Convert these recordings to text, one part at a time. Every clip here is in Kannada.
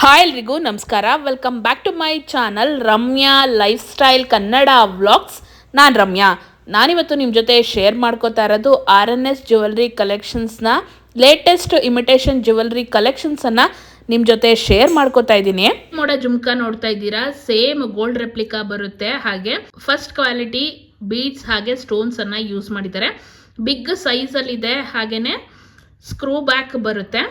ಹಾಯ್ ಎಲ್ರಿಗೂ ನಮಸ್ಕಾರ. Welcome back to my channel Ramya lifestyle Kannada vlogs. ನಾನು ರಮ್ಯಾ. ನಾನಿವತ್ತು ನಿಮ್ಮ ಜೊತೆ ಶೇರ್ ಮಾಡ್ಕೋತಾ ಇರೋದು RNS ಜ್ಯುವೆಲ್ರಿ ಕಲೆಕ್ಷನ್ಸ್ನ ಲೇಟೆಸ್ಟ್ ಇಮಿಟೇಷನ್ ಜ್ಯುವೆಲ್ರಿ ಕಲೆಕ್ಷನ್ಸನ್ನು ನಿಮ್ಮ ಜೊತೆ ಶೇರ್ ಮಾಡ್ಕೋತಾ ಇದ್ದೀನಿ. ಮೋಡ ಜುಮ್ಕಾ ನೋಡ್ತಾ ಇದ್ದೀರಾ, ಸೇಮ್ ಗೋಲ್ಡ್ ರೆಪ್ಲಿಕಾ ಬರುತ್ತೆ. ಹಾಗೆ ಫಸ್ಟ್ ಕ್ವಾಲಿಟಿ ಬೀಡ್ಸ್ ಹಾಗೆ ಸ್ಟೋನ್ಸ್ ಅನ್ನ ಯೂಸ್ ಮಾಡಿದ್ದಾರೆ. ಬಿಗ್ ಸೈಜಲ್ಲಿ ಇದೆ. ಹಾಗೇನೆ ಸ್ಕ್ರೂ ಬ್ಯಾಕ್ ಬರುತ್ತೆ.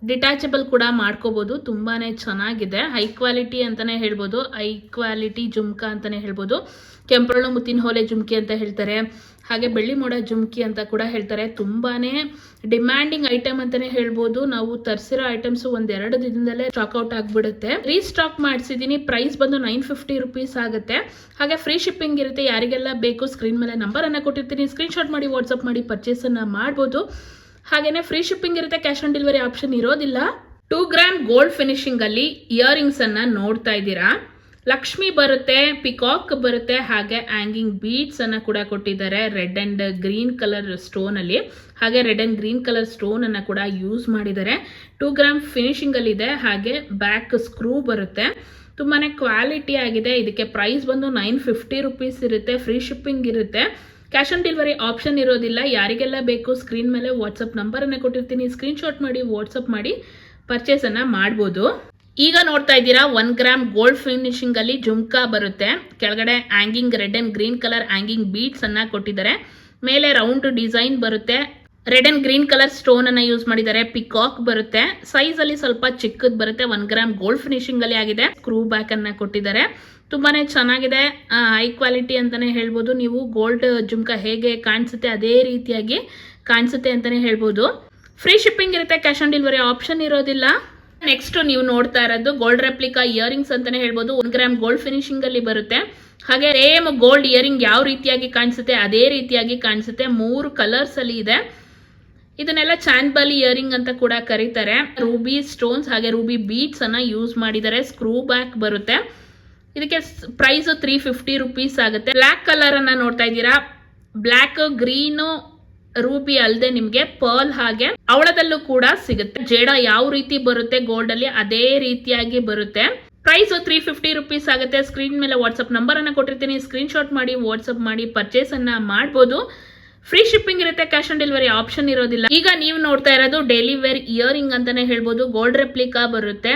ಡಿಟ್ಯಾಚಬಲ್ ಕೂಡ ಮಾಡ್ಕೋಬೋದು. ತುಂಬಾ ಚೆನ್ನಾಗಿದೆ. ಹೈ ಕ್ವಾಲಿಟಿ ಅಂತಲೇ ಹೇಳ್ಬೋದು. ಹೈ ಕ್ವಾಲಿಟಿ ಜುಮ್ಕಾ ಅಂತಲೇ ಹೇಳ್ಬೋದು. ಕೆಂಪರಳು ಮುತ್ತಿನ ಹೋಲೆ ಜುಮ್ಕಿ ಅಂತ ಹೇಳ್ತಾರೆ. ಹಾಗೆ ಬೆಳ್ಳಿ ಮೋಡ ಜುಮ್ಕಿ ಅಂತ ಕೂಡ ಹೇಳ್ತಾರೆ. ತುಂಬಾ ಡಿಮ್ಯಾಂಡಿಂಗ್ ಐಟಮ್ ಅಂತಲೇ ಹೇಳ್ಬೋದು. ನಾವು ತರಿಸಿರೋ ಐಟಮ್ಸ್ ಒಂದೆರಡು ದಿನದಲ್ಲೇ ಸ್ಟಾಕ್ಔಟ್ ಆಗಿಬಿಡುತ್ತೆ. ರೀಸ್ಟಾಕ್ ಮಾಡಿಸಿದ್ದೀನಿ. ಪ್ರೈಸ್ ಬಂದು 950 ರುಪೀಸ್ ಆಗುತ್ತೆ. ಹಾಗೆ ಫ್ರೀ ಶಿಪ್ಪಿಂಗ್ ಇರುತ್ತೆ. ಯಾರಿಗೆಲ್ಲ ಬೇಕು ಸ್ಕ್ರೀನ್ ಮೇಲೆ ನಂಬರನ್ನು ಕೊಟ್ಟಿರ್ತೀನಿ. ಸ್ಕ್ರೀನ್ಶಾಟ್ ಮಾಡಿ ವಾಟ್ಸಪ್ ಮಾಡಿ ಪರ್ಚೇಸನ್ನು ಮಾಡ್ಬೋದು. ಹಾಗೇನೆ ಫ್ರೀ ಶಿಪ್ಪಿಂಗ್ ಇರುತ್ತೆ. ಕ್ಯಾಶ್ ಆನ್ ಡೆಲಿವರಿ ಆಪ್ಷನ್ ಇರೋದಿಲ್ಲ. 2 ಗ್ರಾಮ್ ಗೋಲ್ಡ್ ಫಿನಿಶಿಂಗ್ ಅಲ್ಲಿ ಇಯರಿಂಗ್ಸ್ ಅನ್ನ ನೋಡ್ತಾ ಇದ್ದೀರಾ. ಲಕ್ಷ್ಮಿ ಬರುತ್ತೆ, ಪಿಕಾಕ್ ಬರುತ್ತೆ, ಹಾಗೆ ಹ್ಯಾಂಗಿಂಗ್ ಬೀಡ್ಸ್ ಅನ್ನ ಕೂಡ ಕೊಟ್ಟಿದ್ದಾರೆ. Red and green colour stone ಅಲ್ಲಿ. ಹಾಗೆ red and green colour stone ಅನ್ನ ಕೂಡ ಯೂಸ್ ಮಾಡಿದ್ದಾರೆ. 2 ಗ್ರಾಮ್ ಫಿನಿಶಿಂಗ್ ಅಲ್ಲಿ ಇದೆ. ಹಾಗೆ ಬ್ಯಾಕ್ ಸ್ಕ್ರೂ ಬರುತ್ತೆ. ತುಂಬಾನೇ ಕ್ವಾಲಿಟಿ ಆಗಿದೆ. ಇದಕ್ಕೆ ಪ್ರೈಸ್ ಬಂದು 950 ರುಪೀಸ್ ಇರುತ್ತೆ. ಫ್ರೀ ಶಿಪ್ಪಿಂಗ್ ಇರುತ್ತೆ. ಕ್ಯಾಶ್ ಆನ್ ಡೆಲಿವರಿ ಆಪ್ಷನ್ ಇರೋದಿಲ್ಲ. ಯಾರಿಗೆಲ್ಲ ಬೇಕು ಸ್ಕ್ರೀನ್ ಮೇಲೆ ವಾಟ್ಸಪ್ ನಂಬರನ್ನು ಕೊಟ್ಟಿರ್ತೀನಿ. ಸ್ಕ್ರೀನ್ಶಾಟ್ ಮಾಡಿ ವಾಟ್ಸಪ್ ಮಾಡಿ ಪರ್ಚೇಸನ್ನು ಮಾಡ್ಬೋದು. ಈಗ ನೋಡ್ತಾ ಇದ್ದೀರಾ 1 ಗ್ರಾಮ್ ಗೋಲ್ಡ್ ಫಿನಿಶಿಂಗ್ ಅಲ್ಲಿ ಜುಮ್ಕಾ ಬರುತ್ತೆ. ಕೆಳಗಡೆ hanging red and green colour hanging beads ಅನ್ನ ಕೊಟ್ಟಿದ್ದಾರೆ. ಮೇಲೆ ರೌಂಡ್ ಡಿಸೈನ್ ಬರುತ್ತೆ. Red and green colour stone ಅನ್ನ ಯೂಸ್ ಮಾಡಿದ್ದಾರೆ. ಪಿಕಾಕ್ ಬರುತ್ತೆ. ಸೈಜ್ ಅಲ್ಲಿ ಸ್ವಲ್ಪ ಚಿಕ್ಕದ್ ಬರುತ್ತೆ. 1 ಗ್ರಾಮ್ ಗೋಲ್ಡ್ ಫಿನಿಶಿಂಗ್ ಅಲ್ಲಿ ಆಗಿದೆ. ಸ್ಕ್ರೂ ಬ್ಯಾಕ್ ಅನ್ನ ಕೊಟ್ಟಿದ್ದಾರೆ. ತುಂಬಾನೇ ಚೆನ್ನಾಗಿದೆ. ಹೈ ಕ್ವಾಲಿಟಿ ಅಂತಾನೆ ಹೇಳ್ಬೋದು. ನೀವು ಗೋಲ್ಡ್ ಜುಮ್ಕಾ ಹೇಗೆ ಕಾಣಿಸುತ್ತೆ ಅದೇ ರೀತಿಯಾಗಿ ಕಾಣಿಸುತ್ತೆ ಅಂತಾನೆ ಹೇಳ್ಬೋದು. ಫ್ರೀ ಶಿಪ್ಪಿಂಗ್ ಇರುತ್ತೆ. ಕ್ಯಾಶ್ ಆನ್ ಡೆಲಿವರಿ ಆಪ್ಷನ್ ಇರೋದಿಲ್ಲ. ನೆಕ್ಸ್ಟ್ ನೀವು ನೋಡ್ತಾ ಇರೋದು ಗೋಲ್ಡ್ ರೆಪ್ಲಿಕಾ ಇಯರಿಂಗ್ಸ್ ಅಂತಾನೆ ಹೇಳ್ಬೋದು. 1 ಗ್ರಾಮ್ ಗೋಲ್ಡ್ ಫಿನಿಶಿಂಗ್ ಅಲ್ಲಿ ಬರುತ್ತೆ. ಹಾಗೆ ಸೇಮ್ ಗೋಲ್ಡ್ ಇಯರಿಂಗ್ ಯಾವ ರೀತಿಯಾಗಿ ಕಾಣಿಸುತ್ತೆ ಅದೇ ರೀತಿಯಾಗಿ ಕಾಣಿಸುತ್ತೆ. 3 ಕಲರ್ಸ್ ಅಲ್ಲಿ ಇದೆ. ಇದನ್ನೆಲ್ಲ ಚಾನ್ಬಾಲಿ ಇಯರಿಂಗ್ ಅಂತ ಕೂಡ ಕರೀತಾರೆ. ರೂಬಿ ಸ್ಟೋನ್ಸ್ ಹಾಗೆ ರೂಬಿ ಬೀಡ್ಸ್ ಅನ್ನ ಯೂಸ್ ಮಾಡಿದ್ದಾರೆ. ಸ್ಕ್ರೂ ಬ್ಯಾಕ್ ಬರುತ್ತೆ. ಇದಕ್ಕೆ ಪ್ರೈಸ್ 350 ರುಪೀಸ್ ಆಗುತ್ತೆ. ಬ್ಲ್ಯಾಕ್ ಕಲರ್ ಅನ್ನ ನೋಡ್ತಾ ಇದ್ದೀರಾ. ಬ್ಲ್ಯಾಕ್ ಗ್ರೀನ್ ರೂಬಿ ಅಲ್ಲದೆ ನಿಮ್ಗೆ ಪರ್ಲ್ ಹಾಗೆ ಅವಳದಲ್ಲೂ ಕೂಡ ಸಿಗುತ್ತೆ. ಜೇಡ ಯಾವ ರೀತಿ ಬರುತ್ತೆ ಗೋಲ್ಡ್ ಅಲ್ಲಿ ಅದೇ ರೀತಿಯಾಗಿ ಬರುತ್ತೆ. ಪ್ರೈಸ್ 350 ರುಪೀಸ್ ಆಗುತ್ತೆ. ಸ್ಕ್ರೀನ್ ಮೇಲೆ ವಾಟ್ಸ್ಆಪ್ ನಂಬರ್ ಅನ್ನ ಕೊಟ್ಟಿರ್ತೀನಿ. ಸ್ಕ್ರೀನ್ ಶಾಟ್ ಮಾಡಿ ವಾಟ್ಸ್ಆಪ್ ಮಾಡಿ ಪರ್ಚೇಸ್ ಅನ್ನ ಮಾಡಬಹುದು. ಫ್ರೀ ಶಿಪ್ಪಿಂಗ್ ಇರುತ್ತೆ. ಕ್ಯಾಶ್ ಆನ್ ಡೆಲಿವರಿ ಆಪ್ಷನ್ ಇರೋದಿಲ್ಲ. ಈಗ ನೀವು ನೋಡ್ತಾ ಇರೋದು ಡೈಲಿ ವೇರ್ ಇಯರಿಂಗ್ ಅಂತಾನೆ ಹೇಳ್ಬೋದು. ಗೋಲ್ಡ್ ರೆಪ್ಲಿಕಾ ಬರುತ್ತೆ.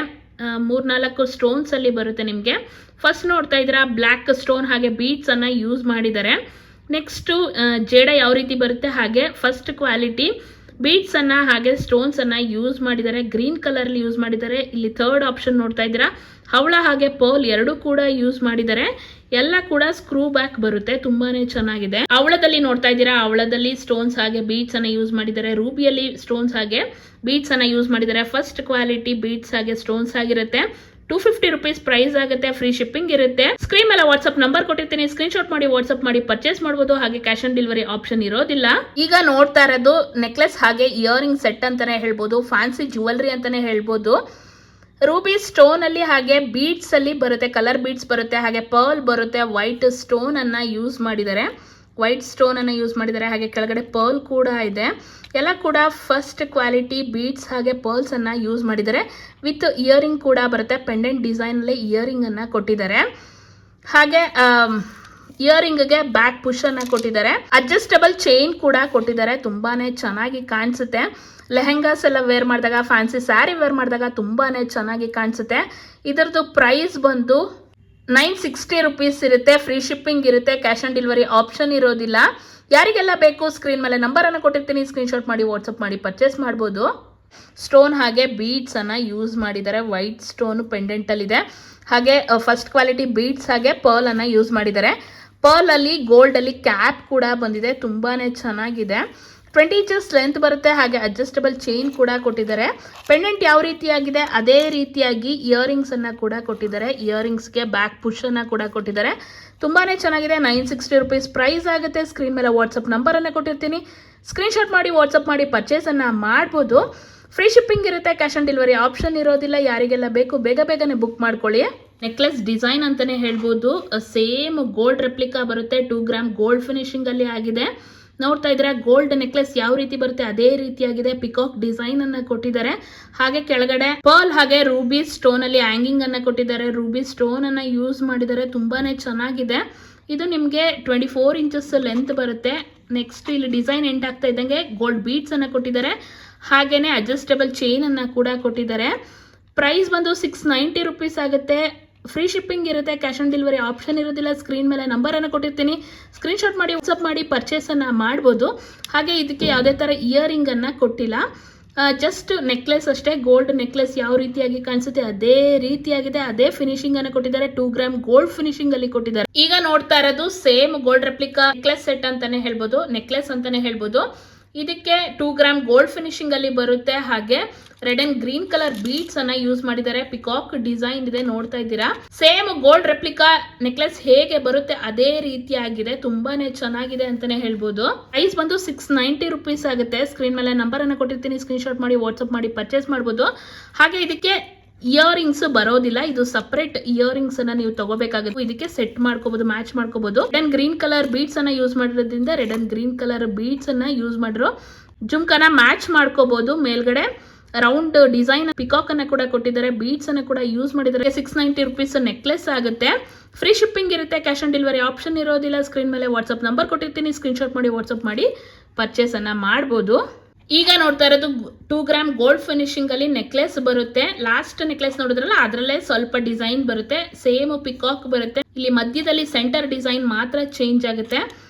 3-4 ಸ್ಟೋನ್ಸ್ ಅಲ್ಲಿ ಬರುತ್ತೆ ನಿಮ್ಗೆ. ಫಸ್ಟ್ ನೋಡ್ತಾ ಇದ್ದೀರಾ ಬ್ಲ್ಯಾಕ್ ಸ್ಟೋನ್ ಹಾಗೆ ಬೀಡ್ಸ್ ಅನ್ನ ಯೂಸ್ ಮಾಡಿದ್ದಾರೆ. ನೆಕ್ಸ್ಟ್ ಜೇಡ ಯಾವ ರೀತಿ ಬರುತ್ತೆ ಹಾಗೆ ಫಸ್ಟ್ ಕ್ವಾಲಿಟಿ ಬೀಡ್ಸ್ ಅನ್ನ ಹಾಗೆ ಸ್ಟೋನ್ಸ್ ಅನ್ನ ಯೂಸ್ ಮಾಡಿದ್ದಾರೆ. ಗ್ರೀನ್ ಕಲರ್ ಅಲ್ಲಿ ಯೂಸ್ ಮಾಡಿದ್ದಾರೆ. ಇಲ್ಲಿ ಥರ್ಡ್ ಆಪ್ಷನ್ ನೋಡ್ತಾ ಇದ್ದೀರಾ ಹವಳ ಹಾಗೆ ಪರ್ಲ್ ಎರಡು ಕೂಡ ಯೂಸ್ ಮಾಡಿದ್ದಾರೆ. ಎಲ್ಲ ಕೂಡ ಸ್ಕ್ರೂ ಬ್ಯಾಕ್ ಬರುತ್ತೆ. ತುಂಬಾನೇ ಚೆನ್ನಾಗಿದೆ. ಅವಳದಲ್ಲಿ ನೋಡ್ತಾ ಇದ್ದೀರಾ ಅವಳದಲ್ಲಿ ಸ್ಟೋನ್ಸ್ ಹಾಗೆ ಬೀಡ್ಸ್ ಅನ್ನ ಯೂಸ್ ಮಾಡಿದ್ದಾರೆ. ರೂಬಿಯಲ್ಲಿ ಸ್ಟೋನ್ಸ್ ಹಾಗೆ ಬೀಡ್ಸ್ ಅನ್ನ ಯೂಸ್ ಮಾಡಿದ್ದಾರೆ. ಫಸ್ಟ್ ಕ್ವಾಲಿಟಿ ಬೀಡ್ಸ್ ಹಾಗೆ ಸ್ಟೋನ್ಸ್ ಆಗಿರುತ್ತೆ. 250 ರುಪೀಸ್ ಪ್ರೈಸ್ ಆಗುತ್ತೆ. ಫ್ರೀ ಶಿಪ್ಪಿಂಗ್ ಇರುತ್ತೆ. ಸ್ಕ್ರೀನ್ ಮೇಲೆ ವಾಟ್ಸ್ಆಪ್ ನಂಬರ್ ಕೊಟ್ಟಿರ್ತೀನಿ. ಸ್ಕ್ರೀನ್ ಶಾಟ್ ಮಾಡಿ ವಾಟ್ಸ್ಆಪ್ ಮಾಡಿ ಪರ್ಚೇಸ್ ಮಾಡಬಹುದು. ಹಾಗೆ ಕ್ಯಾಶ್ ಆನ್ ಡೆಲಿವರಿ ಆಪ್ಷನ್ ಇರೋದಿಲ್ಲ. ಈಗ ನೋಡ್ತಾ ಇರೋದು ನೆಕ್ಲೆಸ್ ಹಾಗೆ ಇಯರಿಂಗ್ ಸೆಟ್ ಅಂತಾನೆ ಹೇಳ್ಬೋದು. ಫ್ಯಾನ್ಸಿ ಜ್ಯುವೆಲ್ರಿ ಅಂತಾನೆ ಹೇಳ್ಬೋದು. ರೂಬಿ ಸ್ಟೋನ್ ಅಲ್ಲಿ ಹಾಗೆ ಬೀಡ್ಸ್ ಅಲ್ಲಿ ಬರುತ್ತೆ. ಕಲರ್ ಬೀಡ್ಸ್ ಬರುತ್ತೆ. ಹಾಗೆ ಪರ್ಲ್ ಬರುತ್ತೆ. ವೈಟ್ ಸ್ಟೋನ್ ಅನ್ನ ಯೂಸ್ ಮಾಡಿದ್ದಾರೆ. ವೈಟ್ ಸ್ಟೋನ್ ಅನ್ನ ಯೂಸ್ ಮಾಡಿದ್ದಾರೆ. ಹಾಗೆ ಕೆಳಗಡೆ ಪರ್ಲ್ ಕೂಡ ಇದೆ. ಎಲ್ಲ ಕೂಡ ಫಸ್ಟ್ ಕ್ವಾಲಿಟಿ ಬೀಡ್ಸ್ ಹಾಗೆ ಪರ್ಲ್ಸ್ ಅನ್ನ ಯೂಸ್ ಮಾಡಿದ್ದಾರೆ. ವಿತ್ ಇಯರಿಂಗ್ ಕೂಡ ಬರುತ್ತೆ. ಪೆಂಡೆಂಟ್ ಡಿಸೈನ್ ಅಲ್ಲಿ ಇಯರಿಂಗ್ ಅನ್ನ ಕೊಟ್ಟಿದ್ದಾರೆ. ಹಾಗೆ ಇಯರಿಂಗ್ಗೆ ಬ್ಯಾಕ್ ಪುಷ್ ಅನ್ನ ಕೊಟ್ಟಿದ್ದಾರೆ. ಅಡ್ಜಸ್ಟಬಲ್ ಚೈನ್ ಕೂಡ ಕೊಟ್ಟಿದ್ದಾರೆ. ತುಂಬಾನೇ ಚೆನ್ನಾಗಿ ಕಾಣಿಸುತ್ತೆ. ಲೆಹೆಂಗಾಸ್ ಎಲ್ಲ ವೇರ್ ಮಾಡಿದಾಗ ಫ್ಯಾನ್ಸಿ ಸ್ಯಾರಿ ವೇರ್ ಮಾಡಿದಾಗ ತುಂಬಾನೇ ಚೆನ್ನಾಗಿ ಕಾಣಿಸುತ್ತೆ. ಇದರದ್ದು ಪ್ರೈಸ್ ಬಂದು 960 ರುಪೀಸ್ ಇರುತ್ತೆ. ಫ್ರೀ ಶಿಪ್ಪಿಂಗ್ ಇರುತ್ತೆ. ಕ್ಯಾಶ್ ಆನ್ ಡೆಲಿವರಿ ಆಪ್ಷನ್ ಇರೋದಿಲ್ಲ. ಯಾರಿಗೆಲ್ಲ ಬೇಕು ಸ್ಕ್ರೀನ್ ಮೇಲೆ ನಂಬರ್ ಅನ್ನು ಕೊಟ್ಟಿರ್ತೀನಿ. ಸ್ಕ್ರೀನ್ಶಾಟ್ ಮಾಡಿ ವಾಟ್ಸಪ್ ಮಾಡಿ ಪರ್ಚೇಸ್ ಮಾಡ್ಬೋದು. ಸ್ಟೋನ್ ಹಾಗೆ ಬೀಡ್ಸ್ ಅನ್ನ ಯೂಸ್ ಮಾಡಿದ್ದಾರೆ. ವೈಟ್ ಸ್ಟೋನ್ ಪೆಂಡೆಂಟ್ ಅಲ್ಲಿ ಇದೆ. ಹಾಗೆ ಫಸ್ಟ್ ಕ್ವಾಲಿಟಿ ಬೀಡ್ಸ್ ಹಾಗೆ ಪರ್ಲ್ ಅನ್ನ ಯೂಸ್ ಮಾಡಿದ್ದಾರೆ. ಪರ್ಲ್ ಅಲ್ಲಿ ಗೋಲ್ಡ್ ಅಲ್ಲಿ ಕ್ಯಾಪ್ ಕೂಡ ಬಂದಿದೆ. ತುಂಬಾನೇ ಚೆನ್ನಾಗಿದೆ. 20 ಇಂಚಸ್ ಲೆಂತ್ ಬರುತ್ತೆ. ಹಾಗೆ ಅಡ್ಜಸ್ಟಬಲ್ ಚೈನ್ ಕೂಡ ಕೊಟ್ಟಿದ್ದಾರೆ. ಪೆಂಡೆಂಟ್ ಯಾವ ರೀತಿಯಾಗಿದೆ ಅದೇ ರೀತಿಯಾಗಿ ಇಯರಿಂಗ್ಸ್ ಅನ್ನ ಕೂಡ ಕೊಟ್ಟಿದ್ದಾರೆ. ಇಯರಿಂಗ್ಸ್ಗೆ ಬ್ಯಾಕ್ ಪುಷ್ ಅನ್ನ ಕೂಡ ಕೊಟ್ಟಿದ್ದಾರೆ. ತುಂಬಾನೇ ಚೆನ್ನಾಗಿದೆ. 960 ರುಪೀಸ್ ಪ್ರೈಸ್ ಆಗುತ್ತೆ. ಸ್ಕ್ರೀನ್ ಮೇಲೆ ವಾಟ್ಸಪ್ ನಂಬರ್ ಅನ್ನ ಕೊಟ್ಟಿರ್ತೀನಿ. ಸ್ಕ್ರೀನ್ ಶಾಟ್ ಮಾಡಿ ವಾಟ್ಸಪ್ ಮಾಡಿ ಪರ್ಚೇಸ್ ಅನ್ನ ಮಾಡ್ಬೋದು. ಫ್ರೀ ಶಿಪ್ಪಿಂಗ್ ಇರುತ್ತೆ. ಕ್ಯಾಶ್ ಆನ್ ಡೆಲಿವರಿ ಆಪ್ಷನ್ ಇರೋದಿಲ್ಲ. ಯಾರಿಗೆಲ್ಲ ಬೇಕು ಬೇಗನೆ ಬುಕ್ ಮಾಡ್ಕೊಳ್ಳಿ. ನೆಕ್ಲೆಸ್ ಡಿಸೈನ್ ಅಂತಾನೆ ಹೇಳ್ಬೋದು. ಸೇಮ್ ಗೋಲ್ಡ್ ರೆಪ್ಲಿಕಾ ಬರುತ್ತೆ. 2 ಗ್ರಾಮ್ ಗೋಲ್ಡ್ ಫಿನಿಶಿಂಗ್ ಅಲ್ಲಿ ಆಗಿದೆ. ನೋಡ್ತಾ ಇದ್ರೆ ಗೋಲ್ಡ್ ನೆಕ್ಲೆಸ್ ಯಾವ ರೀತಿ ಬರುತ್ತೆ ಅದೇ ರೀತಿಯಾಗಿದೆ. ಪಿಕಾಕ್ ಡಿಸೈನ್ ಅನ್ನ ಕೊಟ್ಟಿದ್ದಾರೆ. ಹಾಗೆ ಕೆಳಗಡೆ ಪರ್ಲ್ ಹಾಗೆ ರೂಬಿ ಸ್ಟೋನ್ ಅಲ್ಲಿ ಹ್ಯಾಂಗಿಂಗ್ ಅನ್ನ ಕೊಟ್ಟಿದ್ದಾರೆ. ರೂಬಿ ಸ್ಟೋನ್ ಅನ್ನ ಯೂಸ್ ಮಾಡಿದ್ದಾರೆ. ತುಂಬಾನೇ ಚೆನ್ನಾಗಿದೆ. ಇದು ನಿಮಗೆ 24 ಇಂಚಸ್ ಲೆಂತ್ ಬರುತ್ತೆ. ನೆಕ್ಸ್ಟ್ ಇಲ್ಲಿ ಡಿಸೈನ್ ಎಂಡ್ ಆಗ್ತಾ ಇದ್ದಂಗೆ ಗೋಲ್ಡ್ ಬೀಡ್ಸ್ ಅನ್ನ ಕೊಟ್ಟಿದ್ದಾರೆ. ಹಾಗೇನೆ ಅಡ್ಜಸ್ಟಬಲ್ ಚೈನ್ ಅನ್ನ ಕೂಡ ಕೊಟ್ಟಿದ್ದಾರೆ. ಪ್ರೈಸ್ ಬಂದು 690 ರುಪೀಸ್ ಆಗುತ್ತೆ. ಫ್ರೀ ಶಿಪ್ಪಿಂಗ್ ಇರುತ್ತೆ. ಕ್ಯಾಶ್ ಆನ್ ಡೆಲಿವರಿ ಆಪ್ಷನ್ ಇರೋದಿಲ್ಲ. ಸ್ಕ್ರೀನ್ ಮೇಲೆ ನಂಬರ್ ಅನ್ನು ಕೊಟ್ಟಿರ್ತೀನಿ. ಸ್ಕ್ರೀನ್ಶಾಟ್ ಮಾಡಿ ವಾಟ್ಸಪ್ ಮಾಡಿ ಪರ್ಚೇಸ್ ಅನ್ನ ಮಾಡ್ಬೋದು. ಹಾಗೆ ಇದಕ್ಕೆ ಯಾವುದೇ ತರ ಇಯರಿಂಗ್ ಅನ್ನ ಕೊಟ್ಟಿಲ್ಲ. ಜಸ್ಟ್ ನೆಕ್ಲೆಸ್ ಅಷ್ಟೇ. ಗೋಲ್ಡ್ ನೆಕ್ಲೆಸ್ ಯಾವ ರೀತಿಯಾಗಿ ಕಾಣಿಸುತ್ತೆ ಅದೇ ರೀತಿಯಾಗಿದೆ. ಅದೇ ಫಿನಿಶಿಂಗ್ ಅನ್ನು ಕೊಟ್ಟಿದ್ದಾರೆ. 2 ಗ್ರಾಮ್ ಗೋಲ್ಡ್ ಫಿನಿಶಿಂಗ್ ಅಲ್ಲಿ ಕೊಟ್ಟಿದ್ದಾರೆ. ಈಗ ನೋಡ್ತಾ ಇರೋದು same gold replica necklace set ಅಂತಾನೆ ಹೇಳ್ಬೋದು. ನೆಕ್ಲೆಸ್ ಅಂತಾನೆ ಹೇಳ್ಬೋದು. ಇದಕ್ಕೆ 2 ಗ್ರಾಮ್ ಗೋಲ್ಡ್ ಫಿನಿಶಿಂಗ್ ಅಲ್ಲಿ ಬರುತ್ತೆ. ಹಾಗೆ red and green colour beads ಅನ್ನ ಯೂಸ್ ಮಾಡಿದ್ದಾರೆ. ಪಿಕಾಕ್ ಡಿಸೈನ್ ಇದೆ, ನೋಡ್ತಾ ಇದ್ದೀರಾ. ಸೇಮ್ ಗೋಲ್ಡ್ ರೆಪ್ಲಿಕಾ ನೆಕ್ಲೆಸ್ ಹೇಗೆ ಬರುತ್ತೆ ಅದೇ ರೀತಿಯಾಗಿದೆ. ತುಂಬಾನೇ ಚೆನ್ನಾಗಿದೆ ಅಂತಾನೆ ಹೇಳ್ಬೋದು. ಪ್ರೈಸ್ ಬಂದು 690 ರುಪೀಸ್ ಆಗುತ್ತೆ. ಸ್ಕ್ರೀನ್ ಮೇಲೆ ನಂಬರ್ ಅನ್ನ ಕೊಟ್ಟಿರ್ತೀನಿ. ಸ್ಕ್ರೀನ್ ಶಾಟ್ ಮಾಡಿ ವಾಟ್ಸ್ಆಪ್ ಮಾಡಿ ಪರ್ಚೇಸ್ ಮಾಡಬಹುದು. ಹಾಗೆ ಇದಕ್ಕೆ ಇಯರಿಂಗ್ಸ್ ಬರೋದಿಲ್ಲ. ಇದು ಸಪರೇಟ್ ಇಯರಿಂಗ್ಸ್ ಅನ್ನ ನೀವು ತಗೋಬೇಕಾಗುತ್ತೆ. ಇದಕ್ಕೆ ಸೆಟ್ ಮಾಡ್ಕೋಬಹುದು, ಮ್ಯಾಚ್ ಮಾಡ್ಕೋಬಹುದು. Red and green colour beads ಅನ್ನ ಯೂಸ್ ಮಾಡಿರೋದ್ರಿಂದ red and green colour beads ಅನ್ನ ಯೂಸ್ ಮಾಡಿರೋ ಜುಮ್ಕನ ಮ್ಯಾಚ್ ಮಾಡ್ಕೋಬಹುದು. ಮೇಲ್ಗಡೆ ರೌಂಡ್ ಡಿಸೈನ್ ಪಿಕಾಕ್ ಅನ್ನ ಕೂಡ ಕೊಟ್ಟಿದ್ದಾರೆ. ಬೀಡ್ಸ್ ಅನ್ನ ಕೂಡ ಯೂಸ್ ಮಾಡಿದ್ದಾರೆ. 690 ರುಪೀಸ್ ನೆಕ್ಲೆಸ್ ಆಗುತ್ತೆ. ಫ್ರೀ ಶಿಪ್ಪಿಂಗ್ ಇರುತ್ತೆ. ಕ್ಯಾಶ್ ಆನ್ ಡೆಲಿವರಿ ಆಪ್ಷನ್ ಇರೋದಿಲ್ಲ. ಸ್ಕ್ರೀನ್ ಮೇಲೆ ವಾಟ್ಸ್ಆಪ್ ನಂಬರ್ ಕೊಟ್ಟಿರ್ತೀನಿ. ಸ್ಕ್ರೀನ್ ಶಾಟ್ ಮಾಡಿ ವಾಟ್ಸ್ಆಪ್ ಮಾಡಿ ಪರ್ಚೇಸ್ ಅನ್ನ ಮಾಡಬಹುದು. ಈಗ ನೋಡ್ತಾ ಇರೋದು 2 ಗ್ರಾಮ್ ಗೋಲ್ಡ್ ಫಿನಿಶಿಂಗ್ ಅಲ್ಲಿ ನೆಕ್ಲೆಸ್ ಬರುತ್ತೆ. ಲಾಸ್ಟ್ ನೆಕ್ಲೆಸ್ ನೋಡಿದ್ರಲ್ಲ ಅದರಲ್ಲೇ ಸ್ವಲ್ಪ ಡಿಸೈನ್ ಬರುತ್ತೆ. ಸೇಮ್ ಪಿಕಾಕ್ ಬರುತ್ತೆ. ಇಲ್ಲಿ ಮಧ್ಯದಲ್ಲಿ ಸೆಂಟರ್ ಡಿಸೈನ್ ಮಾತ್ರ ಚೇಂಜ್ ಆಗುತ್ತೆ.